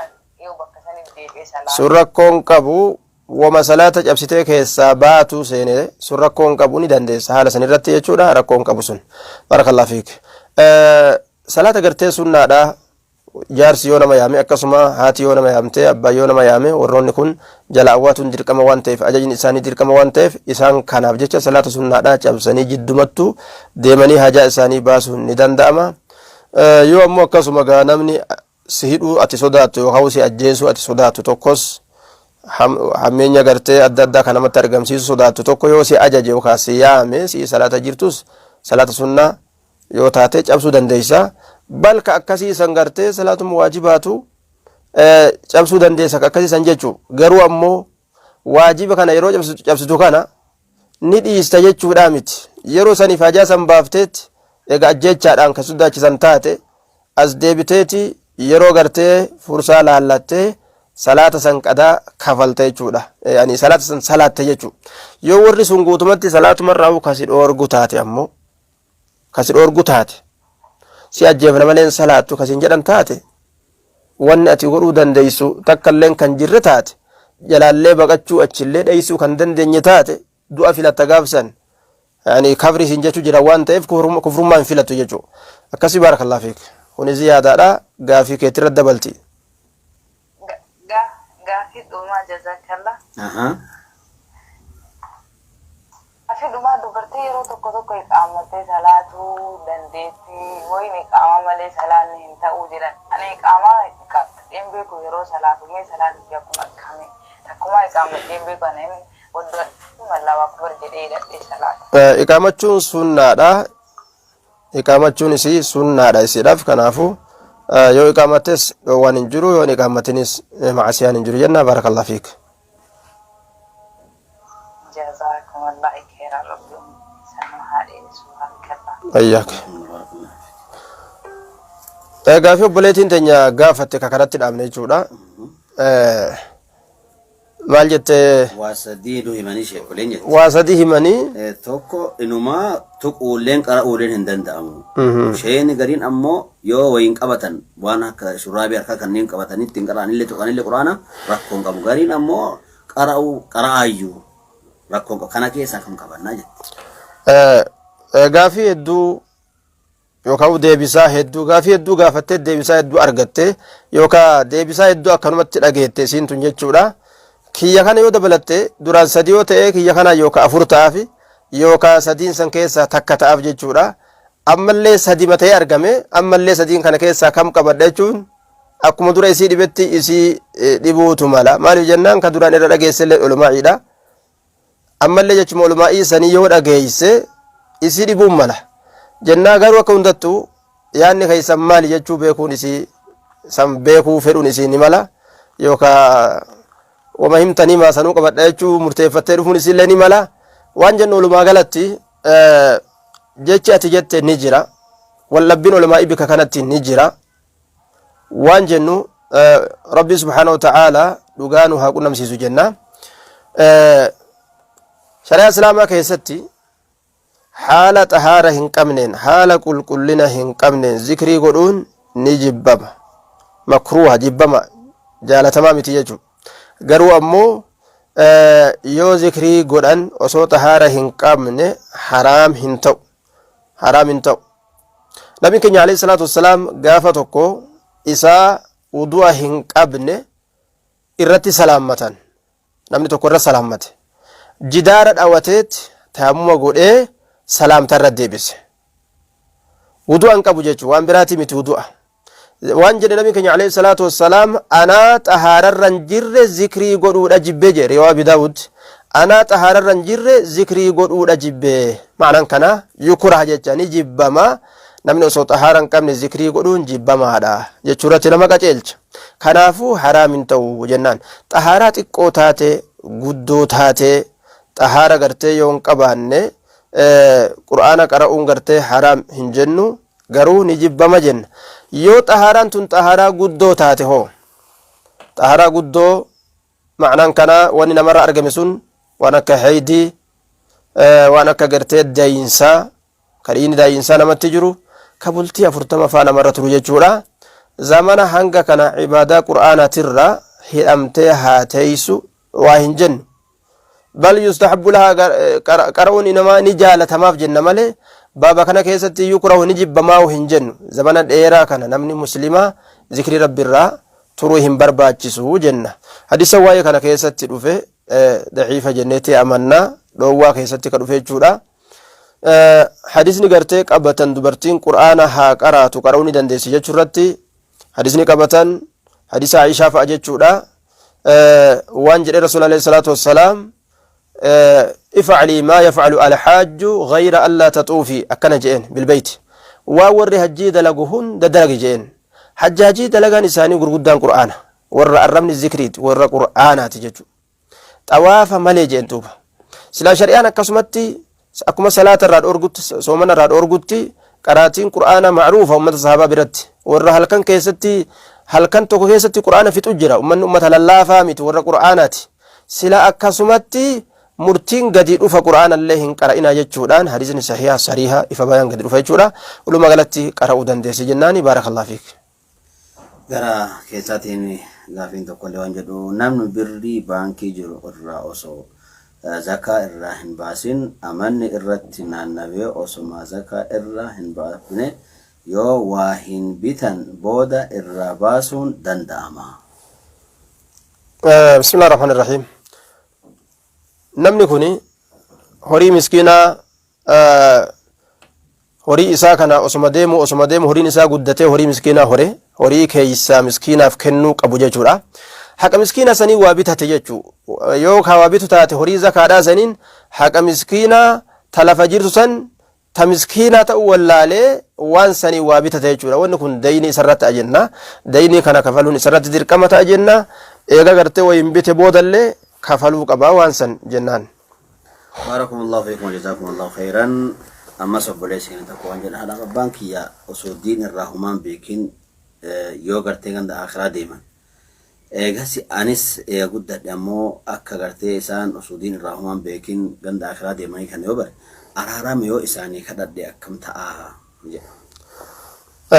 surrakkoon qabu wama salaata cabsitee keessaa baatu seenee surrakkoon qabu ni dandeessa haala san irratti jechuudha. Rakkoon qabu sun barakallahu fiik. Salaata gartee sunnaadha. Jaarsi yoo nama yaame akkasuma haati yoo nama yaamte abbaa yoo nama yaame warroonni kun jala awwaatuun dirqama waan ta'eef ajajni isaanii dirqama waan ta'eef isaan kanaaf jecha salaata sunnaadhaa cabsanii jiddumattu deemanii hajaa isaanii baasuun ni danda'ama. Yoo ammoo akkasuma gaa namni si hidhuu ati sodaattu yookaan si ajjeesuu ati sodaattu tokkos hammeenya gartee adda addaa kan namatti argamsiisu sodaattu tokko yoo si ajaje yookaan si yaame si salaata jirtus salaata sunnaa yoo taate cabsuu dandeessa. Balka akkasii san gartee salaatuma waajibaatu cabsuu dandeessa akkasii san jechuudha. Garuu ammoo waajiba kana yeroo cabsitu kana ni dhiista jechuudha miti. Yeroo saniif hajaa san baafteetti egaa ajjechaadhaan kan sodaachisan taate as deebiteeti yeroo gartee fursaa laallattee salaata san qadaa kafalta jechuudha. Yani salaata san salaatte jechuudha. Yoo warri sun guutumatti salaatumarraa kasi dhoorgu taate ammoo kasi dhoorgu taate si ajjeefna maleen salaattu kasin jedhan taate wanni ati godhuu dandeessu takkalleen kan jirre taate jalaallee baqachuu achillee dheessuu kan dandeenye taate du'a filatta gaafsan. Yani kafri sin jechuu jira waan ta'eef kufrummaa hin filatu jechuudha. Akkasii baarakallahu fiik. Kuni ziyaadaadha gaafii keetirra dabalti. Gaafii dhumaa jazakallah. Gaafii dhumaa dubartii yeroo tokko iqaamatee salaatuu dandeetti wayni iqaama malee salaanni hin ta'uu jiran. Ani iqaamaa hin beeku yeroo salaatu mee salaatti akkuma akkamii akkuma iqaamatee hin beeku ani wadda Allahu akbar jedhee hidhadhee salaata. Iqaamachuun sunnaadha. Iqaamachuun isii sunnaadha isiidhaaf kanaafuu yoo iqaamates waan hin jiru yoo iqaamatinis macsiyaan hin jiru jenna. Barakallahu fiik. Jazakumullahu khairan rabbi sanahaadheen subhanallah. Ayyaak. Gaafii obboleettiin teenya gaafatte kakanatti dhaabne jechuudha. Maal jettee waa sadii himanii tokko inumaa tuquulleen qara'uuleen hin danda'amu. Isheen gariin ammoo yoo wayin qabatan waan akka shurraabii harkaa kanneen qabatanii ittiin qara'anillee tuqanillee quraana rakkoon qabu. Gariin ammoo qara'aayyuu rakkoon qabu. Kana keessaa kan qabannaa jette. Gaafii hedduu yookaan deebisaa hedduu gaafii hedduu gaafattee deebisaa hedduu argatte yookaan deebisaa hedduu akkanumatti dhageette isiin tun jechuudha. Kiyya kana yoo dabalatte duraan sadii yoo ta'e kiyya kana yookaan afur ta'aaf yookaan sadiin san keessaa takka ta'aaf jechuudha. Ammallee sadi matee argame ammallee sadiin kana keessaa kam qabadha jechuun akkuma dura isii dhibetti isii dhibuutu mala. Maaliif jennaan kan duraan irra dhageessellee olumaa'iidha. Ammallee jechuun olumaa'ii sanii yoo dhageesse isii dhibuun mala. Jennaa garuu akka hundattuu yaadni keessan maali jechuu beekuun isii san beekuu fedhuun isii ni mala yookaan wama himtanii maasanuu qabadha jechuu murteeffattee dhufuun isiillee ni mala. Waan jennu olumaa galatti jechi ati jette ni jira. Wallabbiin olumaa'ii bika kanatti ni jira. Waan jennu rabbi subhaanahu wa ta'aalaa dhugaa nu haa qunnamsiisu jenna. Shari'aa islaamaa keessatti haala xahaara hin qabneen haala qulqullina hin qabneen zikrii godhuun ni jibbama. Makruuha jibbama jaalatamaa miti jechuudha. Garuu ammoo yoo zikrii godhan osoo xahaara hin qabne haraam hin ta'u. Haraam hin ta'u. Nabiin keenya alayhi salaatu wassalaam gaafa tokko isaa wudu'a hin qabne irratti salaammatan. Namni tokko irra salaammate. Jidaara dhawateet taamuma godhee salaamta irra deebise. Wudu'a hin qabu jechuun waan biraati miti wudu'a. Waan jedhe nabiin keenya alayhi salaatu wassalaam anaa xahaararran jirre zikrii godhuudha jibbe jedhe riwaa Abi Daawud. Anaa xahaararran jirre zikrii godhuudha jibbe. Ma'anaan kana yukurah jecha ni jibbama. Namni osoo xahaara hin qabne zikrii godhuun jibbamaadha jechuurratti nama qaceelcha. Kanaafuu haraam hin ta'u jennaan. Xahaaraa xiqqoo taate guddoo taate xahaara gartee yoo hin qabaanne qur'aana qara'uun gartee haraam hin jennu garuu ni jibbama jenna. Yoo xahaaraan tun xahaaraa guddoo taate hoo xahaaraa guddoo ma'anaan kana wanni namarra argame sun waan akka haydii waan akka gartee daayinsaa kadhiini daayinsaa namatti jiru ka bultii 40 faa namarra turu jechuudha. Zamana hanga kana ibaadaa qur'aanaatirra hidhamtee haa teessu waa hin jennu. Bal yustahabbu laha qara'uun inamaa ni jaalatamaaf jenna malee baaba kana keessatti yukrahu ni jibbamaa hin jennu. Zamana dheeraa kana namni muslimaa zikrii rabbiirraa turuu hin barbaachisu jenna. Hadisa waa'ee kana keessatti dhufe daciifa jenneetii amannaa dhoowwaa keessatti ka dhufe jechuudha. Hadisni gartee qabatan dubartiin qur'aana haa qaraatu qara'uu ni dandeessi jechuurratti hadisni qabatan hadisa Aishaa fa'a jechuudha. Waan jedhe Rasuul alayhi salaatu wassalaam افعلي ما يفعل الحاج غير ألا تطوفي أكنا جئن بالبيت وور هجي دلقهن ددرج جين حجاجي دلقان إساني قرقودان قرآن ور الرمن الذكريت ور قرآنات ججو طواف ملي جين توبا سلا شريانا كسمتي أكما صلاة الراد أرقوت صومنا الراد أرقوتي قراتين قرآن معروفة أمة الصحابة برد ور هل كان كيستي هل كان توكو كيستي قرآن في تجرى أمة الله فامت ور قرآنات سلا أكسمتي murtiin gadi dhufa qur'aana illee hin qara'ina jechuudhaan hadiisni sahiha sariha ifa bayan gadi dhufa jechuudha uluma galatti qara'uu dandeessi jennaani baarakallahu fiik gara keessaatiin gaafiin tokko illee waan jedhu namni birrii baankii jiru irraa osoo zakaa irraa hin baasin amanni irratti naannawee osoma zakaa irraa hin baafne yoo waa hin bitan booda irraa baasuun danda'ama. bismillahir rahmanir rahim namni kuni horii miskiinaa horii isaa kana osuma deemu horiin isaa guddatee horii miskiinaa horii keeysaa miskiinaaf kennuu qabu jechuudha. Haqa miskiina sanii waa bitate jechuu yoo ka waa bitu taate horii zakaadhaa saniin haqa miskiinaa talafa jirtu san ta miskiinaa ta'uu wallaalee waan sanii waa bitate jechuudha. Wanni kun dayni isarratti ajenna dayni kana kafaluun isarratti dirqama ta'a jenna eega gartee wayin bite boodallee kafaluu qabaa waan san jennaan. Baarakumullahu fiikum jazakumullahu khairan. Amma sobboleessiin tokko waan jedha haadha abbaan kiyya osoo diin irraa humaan beekin yoo gartee ganda akhiraa deeman eegasi anis guddadhe ammoo akka gartee isaan osoo diin irraa humaan beekin ganda akhiraa deemanii kan yoo bare araarame yoo isaanii kadhadhe akkam ta'a jedha.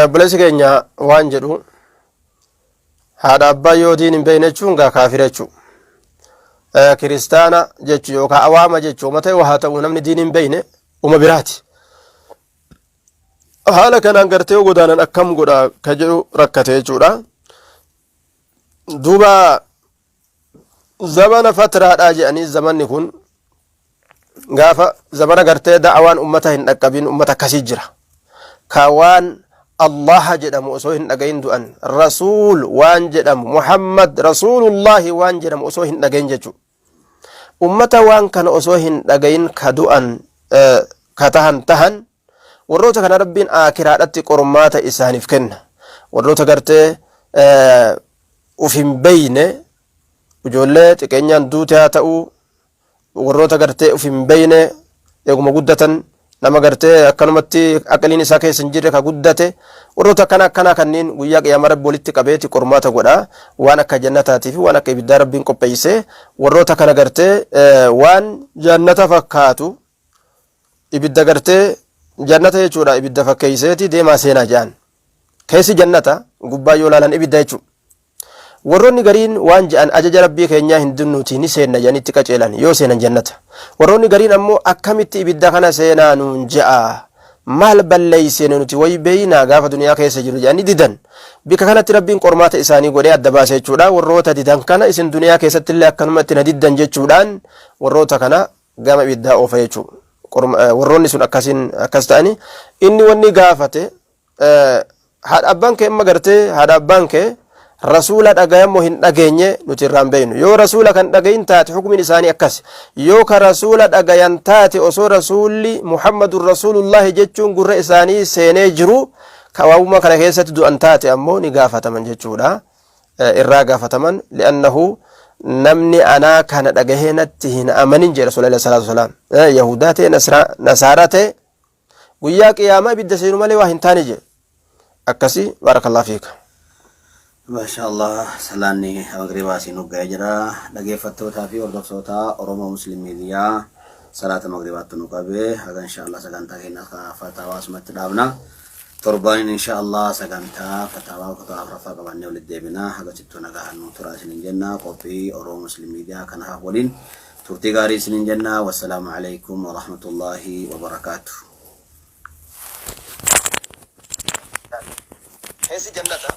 Obboleessi keenya waan jedhu haadha abbaa yoo diin hin beekne jechuun gaa kaafira jechuudha. Kiristaana jechu yookaan awaama jechu mata yoo haa ta'u namni diin hin beekne uma biraati. Haala kanaan gartee godaanan akkam godha ka jedhu rakkate jechuudha. Duuba zamana fatiraadhaa jedhanii zamanni kun gaafa zamana gartee da'awaan ummata hin dhaqqabin ummata akkasii jira. Ka waan Allah jedhamu osoo hin dhagayin du'an rasuul waan jedhamu Muhammad rasuulullahi waan jedhamu osoo hin dhagayin jechuudha. Ummata waan kana osoo hin dhagayin ka du'an ka tahan warroota kana rabbiin aakiraadhatti qormaata isaaniif kenna. Warroota gartee uf hin beeyne ijoollee xiqqeenyaan duute haa ta'u warroota gartee uf hin beeyne eeguma guddatan nama gartee akkanumatti aqliin isaa keessa hin jirre ka guddate warroota akkana kanneen guyyaa qiyaama rabbi walitti qabeeti qormaata godha waan akka jannataatii fi waan akka ibiddaa rabbiin qopheeyse warroota kana gartee waan jannata fakkaatu ibidda gartee jannata jechuudha ibidda fakkeeyseeti deemaa seenaa jedhan keessi jannata gubbaa yoo laalan ibidda jechuudha. Warroonni gariin waan jedhan ajaja rabbii keenyaa hin dinnuutii ni seenna jedhanitti qaceelan yoo seenan jannata. Warroonni gariin ammoo akkamitti ibidda kana seenaa nuun je'a maal balleeysine nuti way beeynaa gaafa duniyaa keessa jiru jedhanii didan bika kanatti rabbiin qormaata isaanii godhee adda baase jechuudha. Warroota didan kana isin duniyaa keessatti illee akkanuma itti na diddan jechuudhaan warroota kana gama ibiddaa oofa jechuudha. Warroonni sun akkas ta'ani inni wanni gaafate haadha abbaan kee amma gartee haadha abbaan kee rasuula dhagayamoo hin dhageenye nuti irraan beeynu yoo rasuula kan dhagayin taate hukumin isaanii akkas yoo ka rasuula dhagayan taate osoo rasuulli Muhammadun rasuulullahi jechuun gurra isaanii seenee jiru kawaawuma kana keessatti du'an taate ammoo ni gaafataman jechuudha. Irraa gaafataman li'annahu namni anaa kana dhagahee natti hin amanin jedha Rasuulullah sallallahu alaihi wasallam yahudaa ta'e nasaaraa ta'e guyyaa qiyaamaa ibidda seenu malee waa hin taane jedhe akkasi barakallahu fiika. Mashaallah salaanni magriibaa siin hoggaa jira dhageeffattootaa fi hordoftoota Oromoo Musliim Miidiyaa salaata magriibaatti nu qabee haga inshaallah sagantaa keenya fataawaa asumatti dhaabna torbaan inshaallah sagantaa fataawaa kutaa afuraffaa qabannee walitti deebina haga cittuu nagahan nu turaa isiniin jenna qophii Oromoo Musliim Miidiyaa kanaaf waliin turtii gaarii isiniin jenna wassalaamu alaikum wa rahmatullahi wa barakaatuh. Heesi jannata